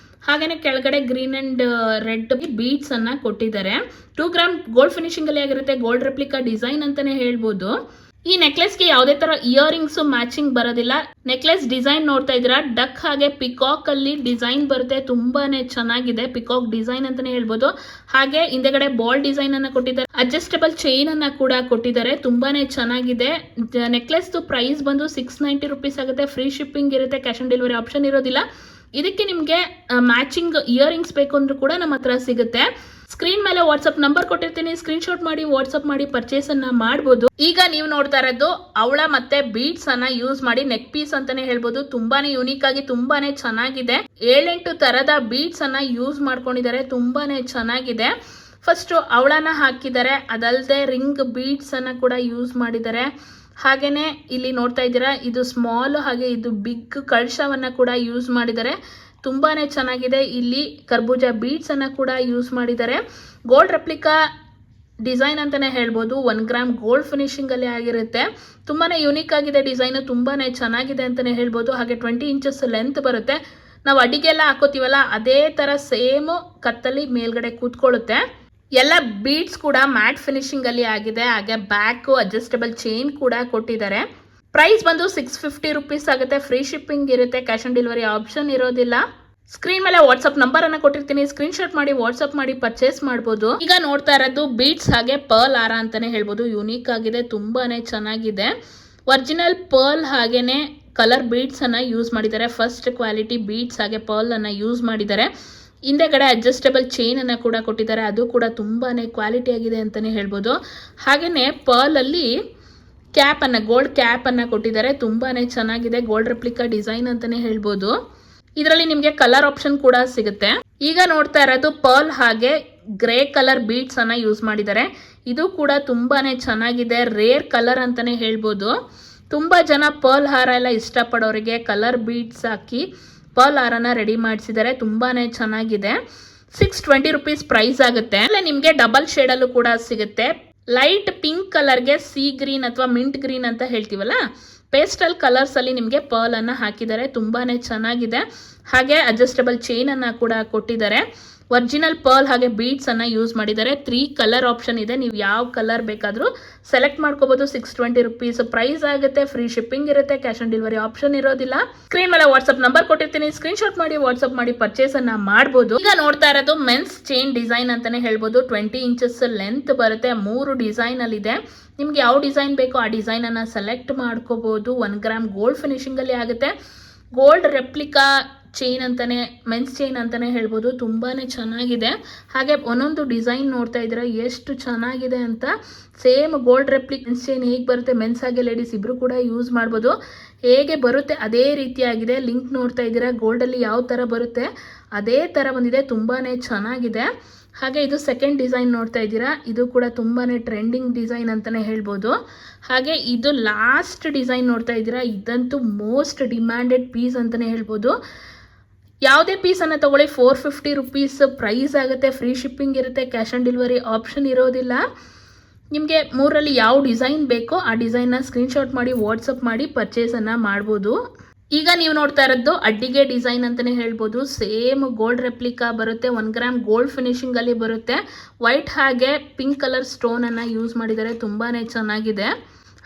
ಹಾಗೇನೆ ಕೆಳಗಡೆ ಗ್ರೀನ್ ಅಂಡ್ ರೆಡ್ ಬೀಡ್ಸ್ ಅನ್ನ ಕೊಟ್ಟಿದ್ದಾರೆ. 2 ಗ್ರಾಮ್ ಗೋಲ್ಡ್ ಫಿನಿಶಿಂಗ್ ಅಲ್ಲಿ ಆಗಿರುತ್ತೆ. ಗೋಲ್ಡ್ ರೆಪ್ಲಿಕಾ ಡಿಸೈನ್ ಅಂತಾನೆ ಹೇಳ್ಬೋದು. ಈ ನೆಕ್ಲೆಸ್ಗೆ ಯಾವುದೇ ತರ ಇಯರಿಂಗ್ಸ್ ಮ್ಯಾಚಿಂಗ್ ಬರೋದಿಲ್ಲ. ನೆಕ್ಲೆಸ್ ಡಿಸೈನ್ ನೋಡ್ತಾ ಇದ್ದೀರಾ. ಡಕ್ ಹಾಗೆ ಪಿಕಾಕ್ ಅಲ್ಲಿ ಡಿಸೈನ್ ಬರುತ್ತೆ. ತುಂಬಾನೇ ಚೆನ್ನಾಗಿದೆ. ಪಿಕಾಕ್ ಡಿಸೈನ್ ಅಂತಾನೆ ಹೇಳ್ಬೋದು. ಹಾಗೆ ಹಿಂದೆಗಡೆ ಬಾಲ್ ಡಿಸೈನ್ ಅನ್ನ ಕೊಟ್ಟಿದ್ದಾರೆ. ಅಡ್ಜಸ್ಟಬಲ್ ಚೈನ್ ಅನ್ನ ಕೂಡ ಕೊಟ್ಟಿದ್ದಾರೆ. ತುಂಬಾನೇ ಚೆನ್ನಾಗಿದೆ. ನೆಕ್ಲೆಸ್ ಪ್ರೈಸ್ ಬಂದು 690 ರುಪೀಸ್ ಆಗುತ್ತೆ. ಫ್ರೀ ಶಿಪ್ಪಿಂಗ್ ಇರುತ್ತೆ. ಕ್ಯಾಶ್ ಆನ್ ಡೆಲಿವರಿ ಆಪ್ಷನ್ ಇರೋದಿಲ್ಲ. ಇದಕ್ಕೆ ನಿಮಗೆ ಮ್ಯಾಚಿಂಗ್ ಇಯರಿಂಗ್ಸ್ ಬೇಕು ಅಂದ್ರೂ ಕೂಡ ನಮ್ಮ ಹತ್ರ ಸಿಗುತ್ತೆ. ಸ್ಕ್ರೀನ್ ಮೇಲೆ ವಾಟ್ಸ್ಆಪ್ ನಂಬರ್ ಕೊಟ್ಟಿರ್ತೀನಿ. ಸ್ಕ್ರೀನ್ ಶಾಟ್ ಮಾಡಿ ವಾಟ್ಸ್ಆಪ್ ಮಾಡಿ ಪರ್ಚೇಸ್ ಅನ್ನ ಮಾಡಬಹುದು. ಈಗ ನೀವು ನೋಡ್ತಾ ಇರೋದು ಅವಳ ಮತ್ತೆ ಬೀಡ್ಸ್ ಅನ್ನ ಯೂಸ್ ಮಾಡಿ ನೆಕ್ ಪೀಸ್ ಅಂತಾನೆ ಹೇಳ್ಬೋದು. ತುಂಬಾನೇ ಯುನೀಕ್ ಆಗಿ ತುಂಬಾನೇ ಚೆನ್ನಾಗಿದೆ. 7-8 ತರದ ಬೀಡ್ಸ್ ಅನ್ನ ಯೂಸ್ ಮಾಡ್ಕೊಂಡಿದ್ದಾರೆ. ತುಂಬಾನೇ ಚೆನ್ನಾಗಿದೆ. ಫಸ್ಟ್ ಅವಳನ್ನ ಹಾಕಿದ್ದಾರೆ. ಅದಲ್ಲದೆ ರಿಂಗ್ ಬೀಡ್ಸ್ ಅನ್ನ ಕೂಡ ಯೂಸ್ ಮಾಡಿದ್ದಾರೆ. ಹಾಗೇನೆ ಇಲ್ಲಿ ನೋಡ್ತಾ ಇದ್ದೀರಾ, ಇದು ಸ್ಮಾಲ್ ಹಾಗೆ ಇದು ಬಿಗ್ ಕಳಶವನ್ನ ಕೂಡ ಯೂಸ್ ಮಾಡಿದ್ದಾರೆ. ತುಂಬಾನೇ ಚೆನ್ನಾಗಿದೆ. ಇಲ್ಲಿ ಕರ್ಬೂಜ ಬೀಡ್ಸ್ ಅನ್ನ ಕೂಡ ಯೂಸ್ ಮಾಡಿದ್ದಾರೆ. ಗೋಲ್ಡ್ ರೆಪ್ಲಿಕಾ ಡಿಸೈನ್ ಅಂತಾನೆ ಹೇಳ್ಬೋದು. 1 ಗ್ರಾಮ್ ಗೋಲ್ಡ್ ಫಿನಿಶಿಂಗ್ ಅಲ್ಲಿ ಆಗಿರುತ್ತೆ. ತುಂಬಾನೇ ಯುನೀಕ್ ಆಗಿದೆ ಡಿಸೈನ್. ತುಂಬಾನೇ ಚೆನ್ನಾಗಿದೆ ಅಂತಾನೆ ಹೇಳ್ಬೋದು. ಹಾಗೆ 20 ಇಂಚಸ್ ಲೆಂತ್ ಬರುತ್ತೆ. ನಾವು ಅಡಿಗೆಲ್ಲ ಹಾಕೋತೀವಲ್ಲ ಅದೇ ತರ ಸೇಮ್ ಕತ್ತಲ್ಲಿ ಮೇಲ್ಗಡೆ ಕೂತ್ಕೊಳ್ಳುತ್ತೆ. ಎಲ್ಲ ಬೀಡ್ಸ್ ಕೂಡ ಮ್ಯಾಟ್ ಫಿನಿಶಿಂಗ್ ಅಲ್ಲಿ ಆಗಿದೆ. ಹಾಗೆ ಬ್ಯಾಕ್ ಅಡ್ಜಸ್ಟಬಲ್ ಚೈನ್ ಕೂಡ ಕೊಟ್ಟಿದ್ದಾರೆ. ಪ್ರೈಸ್ ಬಂದು 650 ರುಪೀಸ್ ಆಗುತ್ತೆ. ಫ್ರೀ ಶಿಪ್ಪಿಂಗ್ ಇರುತ್ತೆ. ಕ್ಯಾಶ್ ಆನ್ ಡೆಲಿವರಿ ಆಪ್ಷನ್ ಇರೋದಿಲ್ಲ. ಸ್ಕ್ರೀನ್ ಮೇಲೆ ವಾಟ್ಸ್ಆಪ್ ನಂಬರ್ ಅನ್ನ ಕೊಟ್ಟಿರ್ತೀನಿ. ಸ್ಕ್ರೀನ್ ಶಾಟ್ ಮಾಡಿ ವಾಟ್ಸ್ಆಪ್ ಮಾಡಿ ಪರ್ಚೇಸ್ ಮಾಡಬಹುದು. ಈಗ ನೋಡ್ತಾ ಇರೋದು ಬೀಡ್ಸ್ ಹಾಗೆ ಪರ್ಲ್ ಹಾರ ಅಂತಾನೆ ಹೇಳ್ಬೋದು. ಯುನೀಕ್ ಆಗಿದೆ. ತುಂಬಾನೇ ಚೆನ್ನಾಗಿದೆ. ಒರಿಜಿನಲ್ ಪರ್ಲ್ ಹಾಗೇನೆ ಕಲರ್ ಬೀಡ್ಸ್ ಅನ್ನ ಯೂಸ್ ಮಾಡಿದ್ದಾರೆ. ಫಸ್ಟ್ ಕ್ವಾಲಿಟಿ ಬೀಡ್ಸ್ ಹಾಗೆ ಪರ್ಲ್ ಅನ್ನ ಯೂಸ್ ಮಾಡಿದ್ದಾರೆ. ಹಿಂದೆಗಡೆ ಅಡ್ಜಸ್ಟಬಲ್ ಚೈನ್ ಅನ್ನ ಕೂಡ ಕೊಟ್ಟಿದ್ದಾರೆ. ಅದು ಕೂಡ ತುಂಬಾನೇ ಕ್ವಾಲಿಟಿ ಆಗಿದೆ ಅಂತಾನೆ ಹೇಳ್ಬೋದು. ಹಾಗೇನೆ ಪರ್ಲ್ ಅಲ್ಲಿ ಕ್ಯಾಪ್ ಅನ್ನ ಗೋಲ್ಡ್ ಕ್ಯಾಪ್ ಅನ್ನ ಕೊಟ್ಟಿದ್ದಾರೆ. ತುಂಬಾನೇ ಚೆನ್ನಾಗಿದೆ. ಗೋಲ್ಡ್ ರೆಪ್ಲಿಕಾ ಡಿಸೈನ್ ಅಂತಾನೆ ಹೇಳ್ಬೋದು. ಇದರಲ್ಲಿ ನಿಮಗೆ ಕಲರ್ ಆಪ್ಷನ್ ಕೂಡ ಸಿಗುತ್ತೆ. ಈಗ ನೋಡ್ತಾ ಇರೋದು ಪರ್ಲ್ ಹಾಗೆ ಗ್ರೇ ಕಲರ್ ಬೀಡ್ಸ್ ಅನ್ನ ಯೂಸ್ ಮಾಡಿದ್ದಾರೆ. ಇದು ಕೂಡ ತುಂಬಾನೇ ಚೆನ್ನಾಗಿದೆ. ರೇರ್ ಕಲರ್ ಅಂತಾನೆ ಹೇಳ್ಬೋದು. ತುಂಬಾ ಜನ ಪರ್ಲ್ ಹಾರ ಎಲ್ಲ ಇಷ್ಟಪಡೋರಿಗೆ ಕಲರ್ ಬೀಡ್ಸ್ ಹಾಕಿ ಪರ್ಲ್ ಹಾರನ ರೆಡಿ ಮಾಡಿಸಿದ್ದಾರೆ. ತುಂಬಾನೇ ಚೆನ್ನಾಗಿದೆ. 620 ರುಪೀಸ್ ಪ್ರೈಸ್ ಆಗುತ್ತೆ. ಅಲ್ಲೇ ನಿಮಗೆ ಡಬಲ್ ಶೇಡ್ ಅಲ್ಲೂ ಕೂಡ ಸಿಗುತ್ತೆ. ಲೈಟ್ ಪಿಂಕ್ ಕಲರ್ಗೆ ಸಿ ಗ್ರೀನ್ ಅಥವಾ ಮಿಂಟ್ ಗ್ರೀನ್ ಅಂತ ಹೇಳ್ತೀವಲ್ಲ, ಪೇಸ್ಟಲ್ ಕಲರ್ಸ್ ಅಲ್ಲಿ ನಿಮಗೆ ಪರ್ಲ್ ಅನ್ನ ಹಾಕಿದ್ದಾರೆ. ತುಂಬಾನೇ ಚೆನ್ನಾಗಿದೆ. ಹಾಗೆ ಅಡ್ಜಸ್ಟಬಲ್ ಚೈನ್ ಅನ್ನ ಕೂಡ ಕೊಟ್ಟಿದ್ದಾರೆ. ಒರಿಜಿನಲ್ ಪರ್ಲ್ ಹಾಗೆ ಬೀಡ್ಸ್ ಅನ್ನ ಯೂಸ್ ಮಾಡಿದ್ದಾರೆ. 3 ಕಲರ್ ಆಪ್ಷನ್ ಇದೆ. ನೀವು ಯಾವ ಕಲರ್ ಬೇಕಾದ್ರೂ ಸೆಲೆಕ್ಟ್ ಮಾಡ್ಕೋಬಹುದು. 620 ರುಪೀಸ್ ಪ್ರೈಸ್ ಆಗುತ್ತೆ. ಫ್ರೀ ಶಿಪ್ಪಿಂಗ್ ಇರುತ್ತೆ. ಕ್ಯಾಶ್ ಆನ್ ಡೆಲಿವರಿ ಆಪ್ಷನ್ ಇರೋದಿಲ್ಲ. ಸ್ಕ್ರೀನ್ ಮೇಲೆ ವಾಟ್ಸ್ಆಪ್ ನಂಬರ್ ಕೊಟ್ಟಿರ್ತೀನಿ. ಸ್ಕ್ರೀನ್ ಶಾಟ್ ಮಾಡಿ ವಾಟ್ಸ್ಆಪ್ ಮಾಡಿ ಪರ್ಚೇಸ್ ಅನ್ನ ಮಾಡಬಹುದು. ಈಗ ನೋಡ್ತಾ ಇರೋದು ಮೆನ್ಸ್ ಚೈನ್ ಡಿಸೈನ್ ಅಂತಾನೆ ಹೇಳ್ಬೋದು. 20 ಇಂಚಸ್ ಲೆಂತ್ ಬರುತ್ತೆ. 3 ಡಿಸೈನ್ ಅಲ್ಲಿ ಇದೆ. ನಿಮ್ಗೆ ಯಾವ ಡಿಸೈನ್ ಬೇಕೋ ಆ ಡಿಸೈನ್ ಅನ್ನ ಸೆಲೆಕ್ಟ್ ಮಾಡ್ಕೋಬಹುದು. 1 ಗ್ರಾಮ್ ಗೋಲ್ಡ್ ಫಿನಿಶಿಂಗ್ ಅಲ್ಲಿ ಆಗುತ್ತೆ. ಗೋಲ್ಡ್ ರೆಪ್ಲಿಕಾ ಚೈನ್ ಅಂತಲೇ, ಮೆನ್ಸ್ ಚೈನ್ ಅಂತಲೇ ಹೇಳ್ಬೋದು. ತುಂಬಾ ಚೆನ್ನಾಗಿದೆ. ಹಾಗೆ ಒಂದೊಂದು ಡಿಸೈನ್ ನೋಡ್ತಾ ಇದ್ದೀರಾ ಎಷ್ಟು ಚೆನ್ನಾಗಿದೆ ಅಂತ. ಸೇಮ್ ಗೋಲ್ಡ್ ರೆಪ್ಲಿಕ್ ಮೆನ್ಸ್ ಚೈನ್ ಹೇಗೆ ಬರುತ್ತೆ, ಮೆನ್ಸ್ ಹಾಗೆ ಲೇಡೀಸ್ ಇಬ್ಬರು ಕೂಡ ಯೂಸ್ ಮಾಡ್ಬೋದು. ಹೇಗೆ ಬರುತ್ತೆ ಅದೇ ರೀತಿಯಾಗಿದೆ. ಲಿಂಕ್ ನೋಡ್ತಾ ಇದ್ದೀರಾ, ಗೋಲ್ಡಲ್ಲಿ ಯಾವ ಥರ ಬರುತ್ತೆ ಅದೇ ಥರ ಬಂದಿದೆ. ತುಂಬಾ ಚೆನ್ನಾಗಿದೆ. ಹಾಗೆ ಇದು ಸೆಕೆಂಡ್ ಡಿಸೈನ್ ನೋಡ್ತಾ ಇದ್ದೀರಾ, ಇದು ಕೂಡ ತುಂಬಾ ಟ್ರೆಂಡಿಂಗ್ ಡಿಸೈನ್ ಅಂತಲೇ ಹೇಳ್ಬೋದು. ಹಾಗೆ ಇದು ಲಾಸ್ಟ್ ಡಿಸೈನ್ ನೋಡ್ತಾ ಇದ್ದೀರಾ, ಇದಂತೂ ಮೋಸ್ಟ್ ಡಿಮ್ಯಾಂಡೆಡ್ ಪೀಸ್ ಅಂತಲೇ ಹೇಳ್ಬೋದು. ಯಾವುದೇ ಪೀಸನ್ನು ತೊಗೊಳ್ಳಿ 450 ರುಪೀಸ್ ಪ್ರೈಸ್ ಆಗುತ್ತೆ. ಫ್ರೀ ಶಿಪ್ಪಿಂಗ್ ಇರುತ್ತೆ, ಕ್ಯಾಶ್ ಆನ್ ಡೆಲಿವರಿ ಆಪ್ಷನ್ ಇರೋದಿಲ್ಲ. ನಿಮಗೆ ಮೂರರಲ್ಲಿ ಯಾವ ಡಿಸೈನ್ ಬೇಕೋ ಆ ಡಿಸೈನ್ನ ಸ್ಕ್ರೀನ್ಶಾಟ್ ಮಾಡಿ ವಾಟ್ಸಪ್ ಮಾಡಿ ಪರ್ಚೇಸನ್ನು ಮಾಡ್ಬೋದು. ಈಗ ನೀವು ನೋಡ್ತಾ ಇರೋದು ಅಡ್ಡಿಗೆ ಡಿಸೈನ್ ಅಂತಲೇ ಹೇಳ್ಬೋದು. ಸೇಮ್ ಗೋಲ್ಡ್ ರೆಪ್ಲಿಕಾ ಬರುತ್ತೆ, 1 ಗ್ರಾಮ್ ಗೋಲ್ಡ್ ಫಿನಿಶಿಂಗಲ್ಲಿ ಬರುತ್ತೆ. ವೈಟ್ ಹಾಗೆ ಪಿಂಕ್ ಕಲರ್ ಸ್ಟೋನನ್ನು ಯೂಸ್ ಮಾಡಿದ್ದಾರೆ, ತುಂಬಾ ಚೆನ್ನಾಗಿದೆ.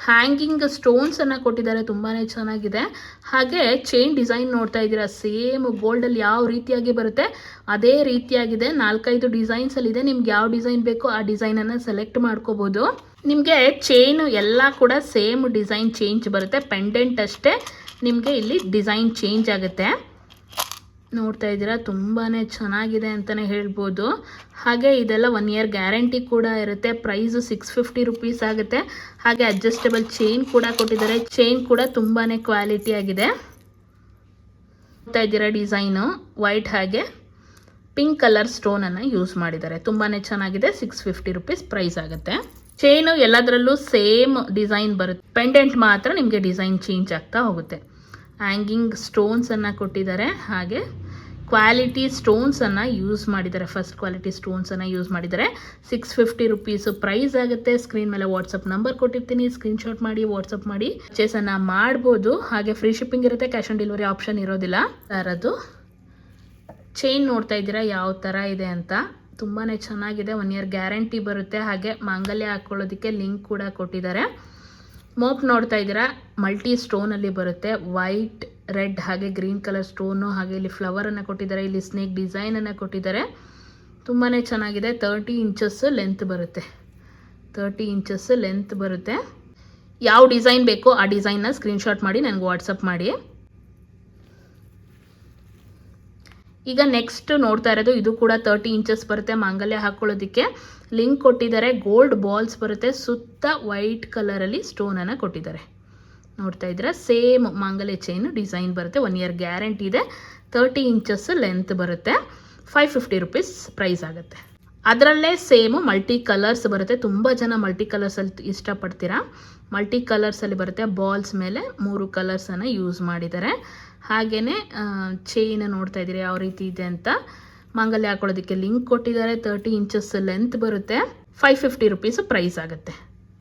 ಹ್ಯಾಂಗಿಂಗ್ ಸ್ಟೋನ್ಸನ್ನು ಕೊಟ್ಟಿದ್ದಾರೆ, ತುಂಬಾ ಚೆನ್ನಾಗಿದೆ. ಹಾಗೆ ಚೈನ್ ಡಿಸೈನ್ ನೋಡ್ತಾ ಇದ್ದೀರಾ, ಸೇಮ್ ಗೋಲ್ಡಲ್ಲಿ ಯಾವ ರೀತಿಯಾಗಿ ಬರುತ್ತೆ ಅದೇ ರೀತಿಯಾಗಿದೆ. 4-5 ಡಿಸೈನ್ಸಲ್ಲಿದೆ. ನಿಮ್ಗೆ ಯಾವ ಡಿಸೈನ್ ಬೇಕೋ ಆ ಡಿಸೈನನ್ನು ಸೆಲೆಕ್ಟ್ ಮಾಡ್ಕೋಬೋದು. ನಿಮಗೆ ಚೈನು ಎಲ್ಲ ಕೂಡ ಸೇಮ್ ಡಿಸೈನ್ ಚೇಂಜ್ ಬರುತ್ತೆ, ಪೆಂಡೆಂಟ್ ಅಷ್ಟೇ ನಿಮಗೆ ಇಲ್ಲಿ ಡಿಸೈನ್ ಚೇಂಜ್ ಆಗುತ್ತೆ. ನೋಡ್ತಾ ಇದ್ದೀರಾ, ತುಂಬಾ ಚೆನ್ನಾಗಿದೆ ಅಂತಲೇ ಹೇಳ್ಬೋದು. ಹಾಗೆ ಇದೆಲ್ಲ 1 ಇಯರ್ ಗ್ಯಾರಂಟಿ ಕೂಡ ಇರುತ್ತೆ. ಪ್ರೈಸು 650 ರುಪೀಸ್ ಆಗುತ್ತೆ. ಹಾಗೆ ಅಡ್ಜಸ್ಟಬಲ್ ಚೈನ್ ಕೂಡ ಕೊಟ್ಟಿದ್ದಾರೆ. ಚೈನ್ ಕೂಡ ತುಂಬಾ ಕ್ವಾಲಿಟಿ ಆಗಿದೆ. ನೋಡ್ತಾ ಇದ್ದೀರಾ, ಡಿಸೈನು ವೈಟ್ ಹಾಗೆ ಪಿಂಕ್ ಕಲರ್ ಸ್ಟೋನನ್ನು ಯೂಸ್ ಮಾಡಿದ್ದಾರೆ. ತುಂಬಾ ಚೆನ್ನಾಗಿದೆ. 650 ರುಪೀಸ್ ಪ್ರೈಸ್ ಆಗುತ್ತೆ. ಚೈನು ಎಲ್ಲದರಲ್ಲೂ ಸೇಮ್ ಡಿಸೈನ್ ಬರುತ್ತೆ, ಪೆಂಡೆಂಟ್ ಮಾತ್ರ ನಿಮಗೆ ಡಿಸೈನ್ ಚೇಂಜ್ ಆಗ್ತಾ ಹೋಗುತ್ತೆ. ಹ್ಯಾಂಗಿಂಗ್ ಸ್ಟೋನ್ಸನ್ನು ಕೊಟ್ಟಿದ್ದಾರೆ. ಹಾಗೆ ಕ್ವಾಲಿಟಿ ಸ್ಟೋನ್ಸನ್ನು ಯೂಸ್ ಮಾಡಿದ್ದಾರೆ, ಫಸ್ಟ್ ಕ್ವಾಲಿಟಿ ಸ್ಟೋನ್ಸನ್ನು ಯೂಸ್ ಮಾಡಿದ್ದಾರೆ. 650 ರುಪೀಸು ಪ್ರೈಸ್ ಆಗುತ್ತೆ. ಸ್ಕ್ರೀನ್ ಮೇಲೆ ವಾಟ್ಸಪ್ ನಂಬರ್ ಕೊಟ್ಟಿರ್ತೀನಿ, ಸ್ಕ್ರೀನ್ಶಾಟ್ ಮಾಡಿ ವಾಟ್ಸಪ್ ಮಾಡಿ ಪರ್ಚೇಸನ್ನು ಮಾಡ್ಬೋದು. ಹಾಗೆ ಫ್ರೀ ಶಿಪ್ಪಿಂಗ್ ಇರುತ್ತೆ, ಕ್ಯಾಶ್ ಆನ್ ಡೆಲಿವರಿ ಆಪ್ಷನ್ ಇರೋದಿಲ್ಲ. ಅದರದ್ದು ಚೈನ್ ನೋಡ್ತಾ ಇದ್ದೀರಾ ಯಾವ ಥರ ಇದೆ ಅಂತ. ತುಂಬಾ ಚೆನ್ನಾಗಿದೆ. 1 ಇಯರ್ ಗ್ಯಾರಂಟಿ ಬರುತ್ತೆ. ಹಾಗೆ ಮಾಂಗಲ್ಯ ಹಾಕ್ಕೊಳ್ಳೋದಕ್ಕೆ ಲಿಂಕ್ ಕೂಡ ಕೊಟ್ಟಿದ್ದಾರೆ. ಮೋಪ್ ನೋಡ್ತಾ ಇದ್ದೀರಾ, ಮಲ್ಟಿ ಸ್ಟೋನಲ್ಲಿ ಬರುತ್ತೆ. ವೈಟ್, ರೆಡ್ ಹಾಗೆ ಗ್ರೀನ್ ಕಲರ್ ಸ್ಟೋನು. ಹಾಗೆ ಇಲ್ಲಿ ಫ್ಲವರನ್ನು ಕೊಟ್ಟಿದ್ದಾರೆ, ಇಲ್ಲಿ ಸ್ನೇಕ್ ಡಿಸೈನನ್ನು ಕೊಟ್ಟಿದ್ದಾರೆ. ತುಂಬಾ ಚೆನ್ನಾಗಿದೆ. 30 ಇಂಚಸ್ ಲೆಂತ್ ಬರುತ್ತೆ. 30 ಇಂಚಸ್ ಲೆಂತ್ ಬರುತ್ತೆ. ಯಾವ ಡಿಸೈನ್ ಬೇಕೋ ಆ ಡಿಸೈನ್ನ ಸ್ಕ್ರೀನ್ಶಾಟ್ ಮಾಡಿ ನನಗೆ ವಾಟ್ಸಪ್ ಮಾಡಿ. ಈಗ ನೆಕ್ಸ್ಟ್ ನೋಡ್ತಾ ಇರೋದು, ಇದು ಕೂಡ 30 ಇಂಚಸ್ ಬರುತ್ತೆ. ಮಾಂಗಲ್ಯ ಹಾಕ್ಕೊಳ್ಳೋದಕ್ಕೆ ಲಿಂಕ್ ಕೊಟ್ಟಿದ್ದಾರೆ. ಗೋಲ್ಡ್ ಬಾಲ್ಸ್ ಬರುತ್ತೆ, ಸುತ್ತ ವೈಟ್ ಕಲರಲ್ಲಿ ಸ್ಟೋನನ್ನು ಕೊಟ್ಟಿದ್ದಾರೆ. ನೋಡ್ತಾ ಇದ್ದೀರಾ, ಸೇಮ್ ಮಾಂಗಲ್ಯ ಚೈನ್ ಡಿಸೈನ್ ಬರುತ್ತೆ. 1 ಇಯರ್ ಗ್ಯಾರಂಟಿ ಇದೆ. 30 ಇಂಚಸ್ ಲೆಂತ್ ಬರುತ್ತೆ. 550 ರುಪೀಸ್ ಪ್ರೈಸ್ ಆಗುತ್ತೆ. ಅದರಲ್ಲೇ ಸೇಮು ಮಲ್ಟಿ ಕಲರ್ಸ್ ಬರುತ್ತೆ. ತುಂಬ ಜನ ಮಲ್ಟಿ ಕಲರ್ಸಲ್ಲಿ ಇಷ್ಟಪಡ್ತೀರಾ. ಮಲ್ಟಿ ಕಲರ್ಸಲ್ಲಿ ಬರುತ್ತೆ. ಬಾಲ್ಸ್ ಮೇಲೆ 3 ಕಲರ್ಸನ್ನು ಯೂಸ್ ಮಾಡಿದ್ದಾರೆ. ಹಾಗೆಯೇ ಚೈನ್ ನೋಡ್ತಾ ಇದ್ದೀರಿ ಯಾವ ರೀತಿ ಇದೆ ಅಂತ. ಮಾಂಗಲ್ಯ ಹಾಕೊಳ್ಳೋದಕ್ಕೆ ಲಿಂಕ್ ಕೊಟ್ಟಿದ್ದಾರೆ. 30 ಇಂಚಸ್ ಲೆಂತ್ ಬರುತ್ತೆ. 550 ರುಪೀಸ್ ಪ್ರೈಸ್ ಆಗುತ್ತೆ.